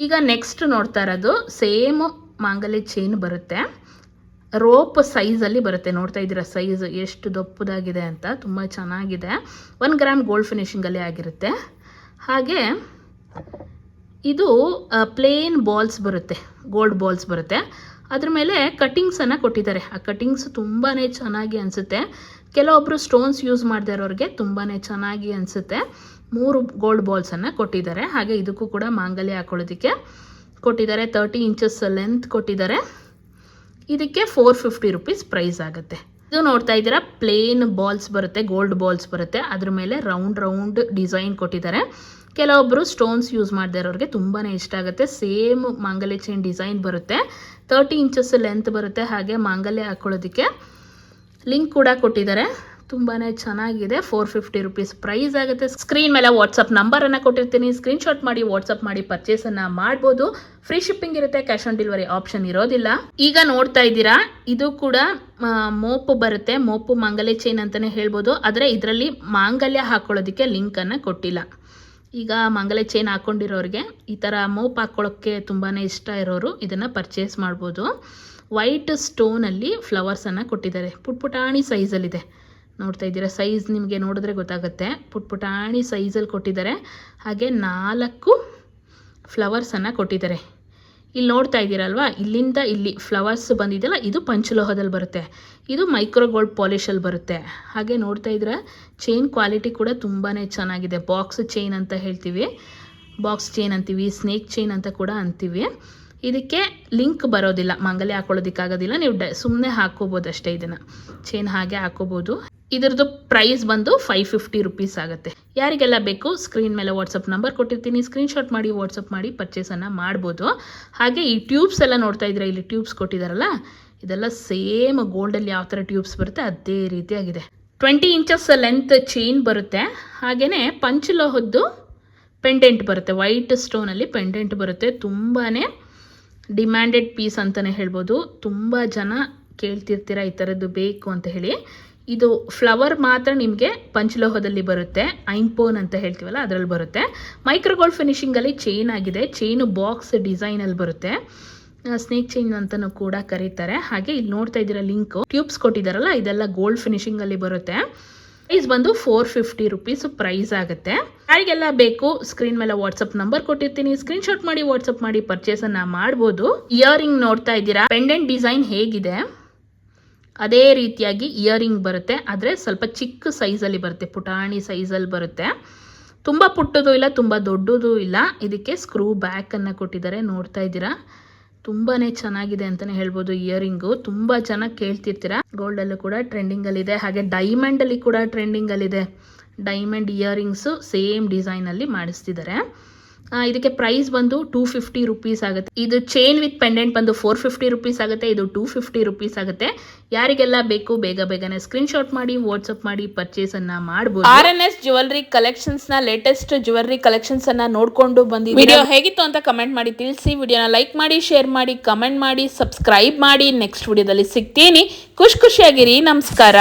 ಈಗ ನೆಕ್ಸ್ಟ್ ನೋಡ್ತಾ ಇರೋದು ಸೇಮ್ ಮಾಂಗಲ್ಯ ಚೈನ್ ಬರುತ್ತೆ. ರೋಪ್ ಸೈಜಲ್ಲಿ ಬರುತ್ತೆ. ನೋಡ್ತಾ ಇದ್ದೀರಾ ಸೈಜ್ ಎಷ್ಟು ದಪ್ಪದಾಗಿದೆ ಅಂತ, ತುಂಬ ಚೆನ್ನಾಗಿದೆ. 1 ಗ್ರಾಮ್ ಗೋಲ್ಡ್ ಫಿನಿಶಿಂಗಲ್ಲೇ ಆಗಿರುತ್ತೆ. ಹಾಗೆ ಇದು ಪ್ಲೇನ್ ಬಾಲ್ಸ್ ಬರುತ್ತೆ, ಗೋಲ್ಡ್ ಬಾಲ್ಸ್ ಬರುತ್ತೆ. ಅದ್ರ ಮೇಲೆ ಕಟ್ಟಿಂಗ್ಸನ್ನು ಕೊಟ್ಟಿದ್ದಾರೆ. ಆ ಕಟ್ಟಿಂಗ್ಸ್ ತುಂಬಾ ಚೆನ್ನಾಗಿ ಅನಿಸುತ್ತೆ. ಕೆಲವೊಬ್ಬರು ಸ್ಟೋನ್ಸ್ ಯೂಸ್ ಮಾಡದೇ ಇರೋರಿಗೆ ತುಂಬಾ ಚೆನ್ನಾಗಿ ಅನಿಸುತ್ತೆ. 3 ಗೋಲ್ಡ್ ಬಾಲ್ಸನ್ನು ಕೊಟ್ಟಿದ್ದಾರೆ. ಹಾಗೆ ಇದಕ್ಕೂ ಕೂಡ ಮಾಂಗಲ್ಯ ಹಾಕೊಳ್ಳೋದಕ್ಕೆ ಕೊಟ್ಟಿದ್ದಾರೆ. 30 ಇಂಚಸ್ ಲೆಂತ್ ಕೊಟ್ಟಿದ್ದಾರೆ. ಇದಕ್ಕೆ 450 ರುಪೀಸ್ ಪ್ರೈಸ್ ಆಗುತ್ತೆ. ಇದು ನೋಡ್ತಾ ಇದ್ದೀರಾ, ಪ್ಲೇನ್ ಬಾಲ್ಸ್ ಬರುತ್ತೆ, ಗೋಲ್ಡ್ ಬಾಲ್ಸ್ ಬರುತ್ತೆ. ಅದ್ರ ಮೇಲೆ ರೌಂಡ್ ಡಿಸೈನ್ ಕೊಟ್ಟಿದ್ದಾರೆ. ಕೆಲವೊಬ್ಬರು ಸ್ಟೋನ್ಸ್ ಯೂಸ್ ಮಾಡದೇ ಇರೋರಿಗೆ ತುಂಬಾ ಇಷ್ಟ ಆಗುತ್ತೆ. ಸೇಮ್ ಮಾಂಗಲ್ಯ ಚೈನ್ ಡಿಸೈನ್ ಬರುತ್ತೆ. 30 ಇಂಚಸ್ ಲೆಂತ್ ಬರುತ್ತೆ. ಹಾಗೆ ಮಾಂಗಲ್ಯ ಹಾಕ್ಕೊಳ್ಳೋದಕ್ಕೆ ಲಿಂಕ್ ಕೂಡ ಕೊಟ್ಟಿದ್ದಾರೆ. ತುಂಬಾ ಚೆನ್ನಾಗಿದೆ. 450 ರುಪೀಸ್ ಪ್ರೈಸ್ ಆಗುತ್ತೆ. ಸ್ಕ್ರೀನ್ ಮೇಲೆ ವಾಟ್ಸಪ್ ನಂಬರನ್ನು ಕೊಟ್ಟಿರ್ತೀನಿ, ಸ್ಕ್ರೀನ್ಶಾಟ್ ಮಾಡಿ ವಾಟ್ಸಪ್ ಮಾಡಿ ಪರ್ಚೇಸನ್ನು ಮಾಡ್ಬೋದು. ಫ್ರೀ ಶಿಪ್ಪಿಂಗ್ ಇರುತ್ತೆ, ಕ್ಯಾಶ್ ಆನ್ ಡೆಲಿವರಿ ಆಪ್ಷನ್ ಇರೋದಿಲ್ಲ. ಈಗ ನೋಡ್ತಾ ಇದ್ದೀರಾ, ಇದು ಕೂಡ ಮೋಪು ಬರುತ್ತೆ. ಮೋಪು ಮಾಂಗಲ್ಯ ಚೈನ್ ಅಂತಲೇ ಹೇಳ್ಬೋದು. ಆದರೆ ಇದರಲ್ಲಿ ಮಾಂಗಲ್ಯ ಹಾಕ್ಕೊಳ್ಳೋದಕ್ಕೆ ಲಿಂಕನ್ನು ಕೊಟ್ಟಿಲ್ಲ. ಈಗ ಮಾಂಗಲ್ಯ ಚೈನ್ ಹಾಕ್ಕೊಂಡಿರೋರಿಗೆ ಈ ಥರ ಮೋಪ್ ಹಾಕ್ಕೊಳ್ಳೋಕ್ಕೆ ತುಂಬಾ ಇಷ್ಟ ಇರೋರು ಇದನ್ನು ಪರ್ಚೇಸ್ ಮಾಡ್ಬೋದು. ವೈಟ್ ಸ್ಟೋನಲ್ಲಿ ಫ್ಲವರ್ಸನ್ನು ಕೊಟ್ಟಿದ್ದಾರೆ. ಪುಟ್ಪುಟಾಣಿ ಸೈಜಲ್ಲಿದೆ. ನೋಡ್ತಾ ಇದ್ದೀರಾ, ಸೈಜ್ ನಿಮಗೆ ನೋಡಿದ್ರೆ ಗೊತ್ತಾಗುತ್ತೆ. ಪುಟ್ಪುಟಾಣಿ ಸೈಜಲ್ಲಿ ಕೊಟ್ಟಿದ್ದಾರೆ. ಹಾಗೆ 4 ಫ್ಲವರ್ಸನ್ನು ಕೊಟ್ಟಿದ್ದಾರೆ. ಇಲ್ಲಿ ನೋಡ್ತಾ ಇದ್ದೀರಲ್ವಾ, ಇಲ್ಲಿಂದ ಇಲ್ಲಿ ಫ್ಲವರ್ಸ್ ಬಂದಿದೆಯಲ್ಲ, ಇದು ಪಂಚಲೋಹದಲ್ಲಿ ಬರುತ್ತೆ. ಇದು ಮೈಕ್ರೋ ಗೋಲ್ಡ್ ಪಾಲಿಶಲ್ಲಿ ಬರುತ್ತೆ. ಹಾಗೆ ನೋಡ್ತಾ ಇದ್ರೆ ಚೈನ್ ಕ್ವಾಲಿಟಿ ಕೂಡ ತುಂಬಾ ಚೆನ್ನಾಗಿದೆ. ಬಾಕ್ಸ್ ಚೈನ್ ಅಂತ ಹೇಳ್ತೀವಿ, ಬಾಕ್ಸ್ ಚೈನ್ ಅಂತೀವಿ, ಸ್ನೇಕ್ ಚೈನ್ ಅಂತ ಕೂಡ ಅಂತೀವಿ. ಇದಕ್ಕೆ ಲಿಂಕ್ ಬರೋದಿಲ್ಲ, ಮಾಂಗಲ್ಯ ಹಾಕೊಳ್ಳೋದಕ್ಕಾಗೋದಿಲ್ಲ, ನೀವು ಸುಮ್ಮನೆ ಹಾಕೋಬೋದು ಅಷ್ಟೇ. ಇದನ್ನು ಚೈನ್ ಹಾಗೆ ಹಾಕೋಬೋದು. ಇದರದ್ದು ಪ್ರೈಸ್ ಬಂದು 550 ರುಪೀಸ್ ಆಗುತ್ತೆ. ಯಾರಿಗೆಲ್ಲ ಬೇಕು ಸ್ಕ್ರೀನ್ ಮೇಲೆ ವಾಟ್ಸಪ್ ನಂಬರ್ ಕೊಟ್ಟಿರ್ತೀನಿ, ಸ್ಕ್ರೀನ್ಶಾಟ್ ಮಾಡಿ ವಾಟ್ಸಪ್ ಮಾಡಿ ಪರ್ಚೇಸನ್ನು ಮಾಡ್ಬೋದು. ಹಾಗೆ ಈ ಟ್ಯೂಬ್ಸ್ ಎಲ್ಲ ನೋಡ್ತಾ ಇದ್ರೆ, ಇಲ್ಲಿ ಟ್ಯೂಬ್ಸ್ ಕೊಟ್ಟಿದ್ದಾರಲ್ಲ, ಇದೆಲ್ಲ ಸೇಮ್ ಗೋಲ್ಡಲ್ಲಿ ಯಾವ ಥರ ಟ್ಯೂಬ್ಸ್ ಬರುತ್ತೆ ಅದೇ ರೀತಿಯಾಗಿದೆ. 20 ಇಂಚಸ್ ಲೆಂತ್ ಚೈನ್ ಬರುತ್ತೆ. ಹಾಗೆಯೇ ಪಂಚಲೋಹದ್ದು ಪೆಂಡೆಂಟ್ ಬರುತ್ತೆ, ವೈಟ್ ಸ್ಟೋನಲ್ಲಿ ಪೆಂಡೆಂಟ್ ಬರುತ್ತೆ. ತುಂಬಾ ಡಿಮ್ಯಾಂಡೆಡ್ ಪೀಸ್ ಅಂತಲೇ ಹೇಳ್ಬೋದು. ತುಂಬ ಜನ ಕೇಳ್ತಿರ್ತೀರ ಈ ಥರದ್ದು ಬೇಕು ಅಂತ ಹೇಳಿ. ಇದು ಫ್ಲವರ್ ಮಾತ್ರ ನಿಮಗೆ ಪಂಚಲೋಹದಲ್ಲಿ ಬರುತ್ತೆ, ಐಂಪೋನ್ ಅಂತ ಹೇಳ್ತೀವಲ್ಲ ಅದರಲ್ಲಿ ಬರುತ್ತೆ. ಮೈಕ್ರೋಗೋಲ್ಡ್ ಫಿನಿಶಿಂಗಲ್ಲಿ ಚೈನ್ ಆಗಿದೆ. ಚೈನು ಬಾಕ್ಸ್ ಡಿಸೈನಲ್ಲಿ ಬರುತ್ತೆ, ಸ್ನೇಕ್ ಚೈನ್ ಅಂತಲೂ ಕೂಡ ಕರೀತಾರೆ. ಹಾಗೆ ಇಲ್ಲಿ ನೋಡ್ತಾ ಇದ್ದೀರಾ ಲಿಂಕು, ಟ್ಯೂಬ್ಸ್ ಕೊಟ್ಟಿದ್ದಾರಲ್ಲ, ಇದೆಲ್ಲ ಗೋಲ್ಡ್ ಫಿನಿಶಿಂಗಲ್ಲಿ ಬರುತ್ತೆ. ಪ್ರೈಸ್ ಬಂದು 450 ರುಪೀಸ್ ಪ್ರೈಸ್ ಆಗುತ್ತೆ. ಯಾರಿಗೆಲ್ಲ ಬೇಕು ಸ್ಕ್ರೀನ್ ಮೇಲೆ ವಾಟ್ಸಪ್ ನಂಬರ್ ಕೊಟ್ಟಿರ್ತೀನಿ, ಸ್ಕ್ರೀನ್ಶಾಟ್ ಮಾಡಿ ವಾಟ್ಸಪ್ ಮಾಡಿ ಪರ್ಚೇಸನ್ನು ಮಾಡ್ಬೋದು. ಇಯರಿಂಗ್ ನೋಡ್ತಾ ಇದ್ದೀರಾ, ಪೆಂಡೆಂಟ್ ಡಿಸೈನ್ ಹೇಗಿದೆ ಅದೇ ರೀತಿಯಾಗಿ ಇಯರಿಂಗ್ ಬರುತ್ತೆ, ಆದರೆ ಸ್ವಲ್ಪ ಚಿಕ್ಕ ಸೈಜಲ್ಲಿ ಬರುತ್ತೆ, ಪುಟಾಣಿ ಸೈಜಲ್ಲಿ ಬರುತ್ತೆ. ತುಂಬ ಪುಟ್ಟದು ಇಲ್ಲ, ತುಂಬ ದೊಡ್ಡದು ಇಲ್ಲ. ಇದಕ್ಕೆ ಸ್ಕ್ರೂ ಬ್ಯಾಕನ್ನು ಕೊಟ್ಟಿದ್ದಾರೆ, ನೋಡ್ತಾ ಇದ್ದೀರಾ. ತುಂಬಾ ಚೆನ್ನಾಗಿದೆ ಅಂತಲೇ ಹೇಳ್ಬೋದು. ಇಯರಿಂಗು ತುಂಬ ಜನ ಕೇಳ್ತಿರ್ತೀರಾ. ಗೋಲ್ಡಲ್ಲೂ ಕೂಡ ಟ್ರೆಂಡಿಂಗಲ್ಲಿದೆ, ಹಾಗೆ ಡೈಮಂಡಲ್ಲಿ ಕೂಡ ಟ್ರೆಂಡಿಂಗಲ್ಲಿದೆ. ಡೈಮಂಡ್ ಇಯರಿಂಗ್ಸು ಸೇಮ್ ಡಿಸೈನಲ್ಲಿ ಮಾಡಿಸ್ತಿದ್ದಾರೆ. ಇದಕ್ಕೆ ಪ್ರೈಸ್ ಬಂದು 250 ರುಪೀಸ್ ಆಗುತ್ತೆ. ಇದು ಚೈನ್ ವಿತ್ ಪೆಂಡೆಂಟ್ ಬಂದು 450 ರುಪೀಸ್ ಆಗುತ್ತೆ. ಇದು 250 ರುಪೀಸ್ ಆಗುತ್ತೆ. ಯಾರಿಗೆಲ್ಲ ಬೇಕು ಬೇಗನೆ ಸ್ಕ್ರೀನ್ಶಾಟ್ ಮಾಡಿ ವಾಟ್ಸಪ್ ಮಾಡಿ ಪರ್ಚೇಸನ್ನು ಮಾಡ್ಬೋದು. RNS ಜ್ಯುವೆಲ್ರಿ ಕಲೆಕ್ಷನ್ಸ್ನ ಲೇಟೆಸ್ಟ್ ಜ್ಯುವೆಲ್ರಿ ಕಲೆಕ್ಷನ್ಸನ್ನು ನೋಡಿಕೊಂಡು ಬಂದಿದ್ದೀವಿ. ವಿಡಿಯೋ ಹೇಗಿತ್ತು ಅಂತ ಕಮೆಂಟ್ ಮಾಡಿ ತಿಳಿಸಿ. ವಿಡಿಯೋನ ಲೈಕ್ ಮಾಡಿ, ಶೇರ್ ಮಾಡಿ, ಕಮೆಂಟ್ ಮಾಡಿ, ಸಬ್ಸ್ಕ್ರೈಬ್ ಮಾಡಿ. ನೆಕ್ಸ್ಟ್ ವಿಡಿಯೋದಲ್ಲಿ ಸಿಗ್ತೀನಿ. ಖುಷಿಯಾಗಿರಿ. ನಮಸ್ಕಾರ.